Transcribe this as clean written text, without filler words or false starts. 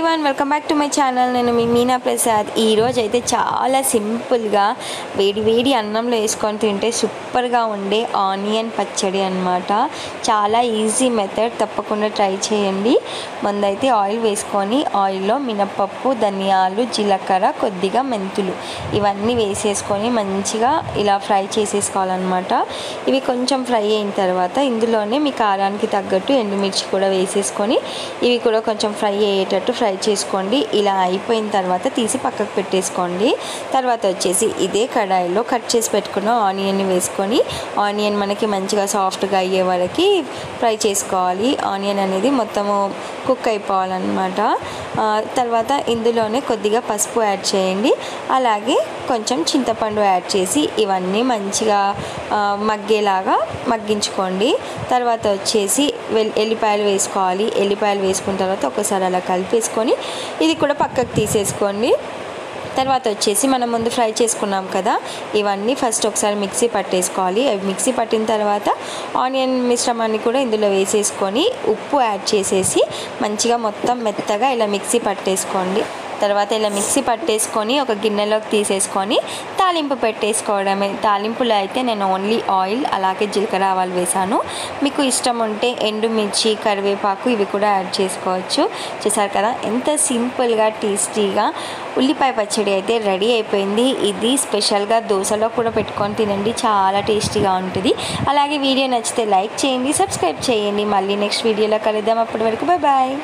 Everyone welcome back to my channel. నేను మీ మీనా ప్రసాద్. ఈరోజు అయితే చాలా సింపుల్గా వేడి అన్నంలో వేసుకొని తింటే సూపర్గా ఉండే ఆనియన్ పచ్చడి అన్నమాట. చాలా ఈజీ మెథడ్, తప్పకుండా ట్రై చేయండి. ముందైతే ఆయిల్ వేసుకొని ఆయిల్లో మినపప్పు, ధనియాలు, జీలకర్ర, కొద్దిగా మెంతులు ఇవన్నీ వేసేసుకొని మంచిగా ఇలా ఫ్రై చేసేసుకోవాలన్నమాట. ఇవి కొంచెం ఫ్రై అయిన తర్వాత ఇందులోనే మీ కారానికి తగ్గట్టు ఎండుమిర్చి కూడా వేసేసుకొని ఇవి కూడా కొంచెం ఫ్రై అయ్యేటట్టు ఫ్రై చేసుకోండి. ఇలా అయిపోయిన తర్వాత తీసి పక్కకు పెట్టేసుకోండి. తర్వాత వచ్చేసి ఇదే కడాయిలో కట్ చేసి పెట్టుకున్న ఆనియన్ని వేసుకొని ఆనియన్ మనకి మంచిగా సాఫ్ట్గా అయ్యే వరకు ఫ్రై చేసుకోవాలి. ఆనియన్ అనేది మొత్తము కుక్ అయిపోవాలన్నమాట. తర్వాత ఇందులోనే కొద్దిగా పసుపు యాడ్ చేయండి. అలాగే కొంచెం చింతపండు యాడ్ చేసి ఇవన్నీ మంచిగా మగ్గేలాగా మగ్గించుకోండి. తర్వాత వచ్చేసి ఎల్లిపాయలు వేసుకోవాలి. ఎల్లిపాయలు వేసుకున్న తర్వాత ఒకసారి అలా కలిపేసుకొని ఇది కూడా పక్కకు తీసేసుకోండి. తర్వాత వచ్చేసి మనం ముందు ఫ్రై చేసుకున్నాం కదా, ఇవన్నీ ఫస్ట్ ఒకసారి మిక్సీ పట్టేసుకోవాలి. అవి మిక్సీ పట్టిన తర్వాత ఆనియన్ మిశ్రమాన్ని కూడా ఇందులో వేసేసుకొని ఉప్పు యాడ్ చేసేసి మంచిగా మొత్తం మెత్తగా ఇలా మిక్సీ పట్టేసుకోండి. తర్వాత ఇలా మిక్సీ పట్టేసుకొని ఒక గిన్నెలోకి తీసేసుకొని తాలింపు పెట్టేసుకోవడమే. తాలింపులో అయితే నేను ఓన్లీ ఆయిల్ అలాగే జీలకర్ర ఆవాలు వేసాను. మీకు ఇష్టం ఉంటే ఎండుమిర్చి, కరివేపాకు ఇవి కూడా యాడ్ చేసుకోవచ్చు. చూసారు కదా ఎంత సింపుల్గా టేస్టీగా ఉల్లిపాయ పచ్చడి అయితే రెడీ అయిపోయింది. ఇది స్పెషల్గా దోశలో కూడా పెట్టుకొని తినండి, చాలా టేస్టీగా ఉంటుంది. అలాగే వీడియో నచ్చితే లైక్ చేయండి, సబ్స్క్రైబ్ చేయండి. మళ్ళీ నెక్స్ట్ వీడియోలో కలుద్దాం. అప్పటి వరకు బాయ్.